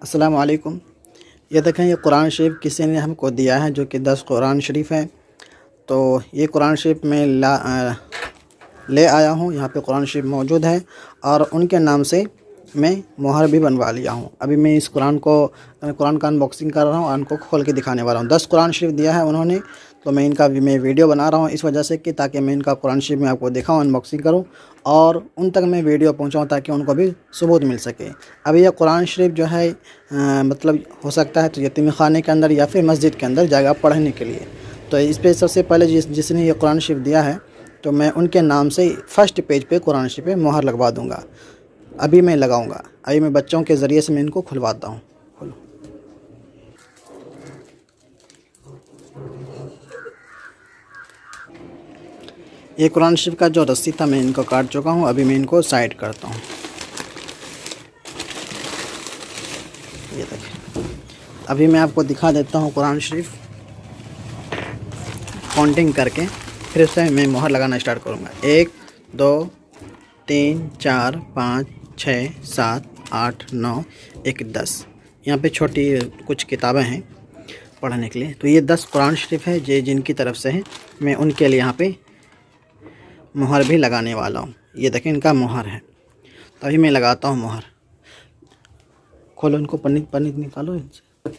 अस्सलामु अलैकुम। ये देखें, ये कुरान शरीफ किसी ने हमको दिया है जो कि 10 कुरान शरीफ है। तो ये कुरान शरीफ मैं ले आया हूँ। यहाँ पे कुरान शरीफ मौजूद है और उनके नाम से मैं मुहर भी बनवा लिया हूँ। अभी मैं इस कुरान का अनबॉक्सिंग कर रहा हूँ और उनको खोल के दिखाने वाला हूँ। 10 कुरान शरीफ दिया है उन्होंने, तो मैं इनका मैं वीडियो बना रहा हूँ इस वजह से कि ताकि मैं इनका कुरान शरीफ में आपको दिखाऊँ, अनबॉक्सिंग करूँ और उन तक मैं वीडियो पहुँचाऊँ ताकि उनको भी सबूत मिल सके। अभी यह कुरान शरीफ जो है मतलब हो सकता है तो यतीम खाने के अंदर या फिर मस्जिद के अंदर जाएगा पढ़ने के लिए। तो इस पर सबसे पहले जिसने ये कुरान शरीफ दिया है तो मैं उनके नाम से फ़र्स्ट पेज पे कुरान शरीफ पे मुहर लगवा दूँगा। अभी मैं लगाऊँगा। अभी मैं बच्चों के ज़रिए से मैं इनको खुलवाता हूँ। खोलो। ये कुरान शरीफ का जो रस्सी था मैं इनको काट चुका हूँ। अभी मैं इनको साइड करता हूँ। ये देखिए, अभी मैं आपको दिखा देता हूँ कुरान शरीफ काउंटिंग करके, फिर उससे मैं मुहर लगाना स्टार्ट करूँगा। 1 2 3 4 5 6 7 8 9 1 10। यहाँ पे छोटी कुछ किताबें हैं पढ़ने के लिए। तो ये 10 कुरान शरीफ है जिनकी तरफ से है। मैं उनके लिए यहाँ पे मुहर भी लगाने वाला हूँ। ये देखें, इनका मुहर है। तभी मैं लगाता हूँ मुहर। खोलो इनको, पन्नी निकालो इनसे।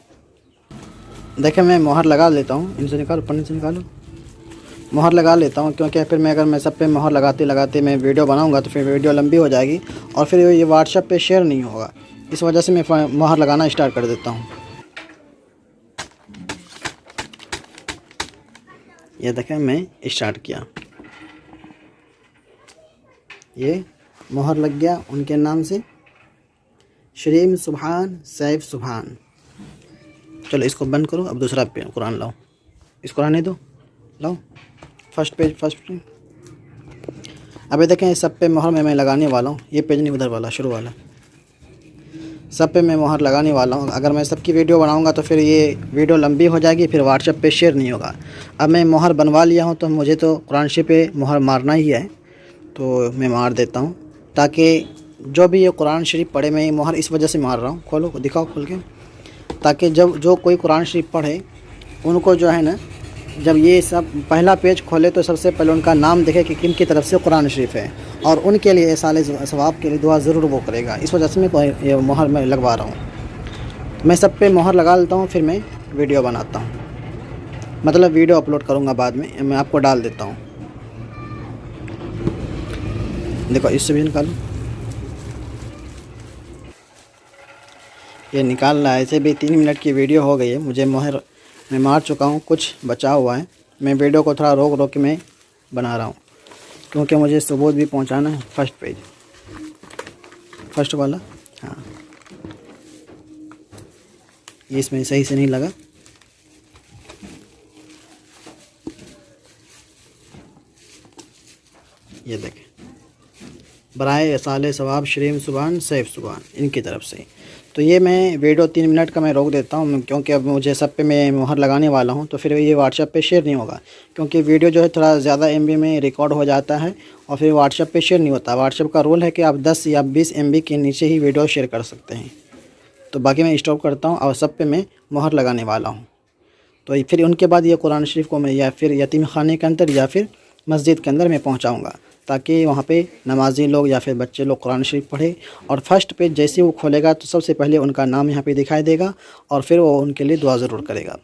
देखें, मैं मुहर लगा लेता हूँ। इनसे निकालो, पन्नी से निकालो। मुहर लगा लेता हूँ क्योंकि फिर मैं अगर मैं सब पे मुहर लगाते लगाते मैं वीडियो बनाऊँगा तो फिर वीडियो लंबी हो जाएगी और फिर ये व्हाट्सएप पे शेयर नहीं होगा। इस वजह से मैं मुहर लगाना स्टार्ट कर देता हूँ। ये देखें, मैं स्टार्ट किया। ये मुहर लग गया उनके नाम से, शरीम सुभान सैफ सुभान। चलो इसको बंद करो। अब दूसरा कुरान लाओ। इस कुरान नहीं दो, लाओ फर्स्ट पेज। अभी देखें, सब पे मुहर मैं लगाने वाला हूँ। ये पेज नहीं, उधर वाला शुरू वाला, सब पे मैं मुहर लगाने वाला हूँ। अगर मैं सबकी वीडियो बनाऊँगा तो फिर ये वीडियो लंबी हो जाएगी, फिर व्हाट्सएप पे शेयर नहीं होगा। अब मैं मुहर बनवा लिया हूँ तो मुझे तो कुरान शरीफ पे मुहर मारना ही है, तो मैं मार देता हूँ ताकि जो भी ये कुरान शरीफ पढ़े, मैं ये मुहर इस वजह से मार रहा हूँ। खोलो, दिखाओ खोल के, ताकि जब जो कोई कुरान शरीफ पढ़े उनको जो है ना, जब ये सब पहला पेज खोले तो सबसे पहले उनका नाम देखे कि किन की तरफ से कुरान शरीफ है और उनके लिए साले सवाब के लिए दुआ ज़रूर वो करेगा। इस वजह से मैं ये मुहर में लगवा रहा हूँ। मैं सब पे मुहर लगा लेता हूँ, फिर मैं वीडियो बनाता हूँ, मतलब वीडियो अपलोड करूँगा बाद में। मैं आपको डाल देता हूँ। देखो, इससे भी निकालो। ये निकाल रहा है। ऐसे भी 3 मिनट की वीडियो हो गई है। मुझे मुहर मैं मार चुका हूँ, कुछ बचा हुआ है। मैं वीडियो को थोड़ा रोक के मैं बना रहा हूँ क्योंकि मुझे सबूत भी पहुँचाना है। फर्स्ट पेज, फर्स्ट वाला, हाँ। ये इसमें सही से नहीं लगा। ये देखें, बराए साले सवाब शरीम सुभान सैफ सुभान, इनकी तरफ से। तो ये मैं वीडियो 3 मिनट का मैं रोक देता हूँ क्योंकि अब मुझे सब पे मैं मुहर लगाने वाला हूँ, तो फिर ये व्हाट्सएप पे शेयर नहीं होगा क्योंकि वीडियो जो है थोड़ा ज़्यादा MB में रिकॉर्ड हो जाता है और फिर व्हाट्सएप पे शेयर नहीं होता। व्हाट्सएप का रूल है कि आप 10 या 20 MB के नीचे ही वीडियो शेयर कर सकते हैं। तो बाकी मैं स्टॉप करता हूँ और सब पे मैं मुहर लगाने वाला हूँ। तो फिर उनके बाद ये कुरान शरीफ को मैं या फिर यतीम खाने के अंदर या फिर मस्जिद के अंदर मैं पहुँचाऊँगा ताकि वहाँ पे नमाजी लोग या फिर बच्चे लोग कुरान शरीफ पढ़े। और फर्स्ट पेज जैसे वो खोलेगा तो सबसे पहले उनका नाम यहाँ पे दिखाई देगा और फिर वो उनके लिए दुआ ज़रूर करेगा।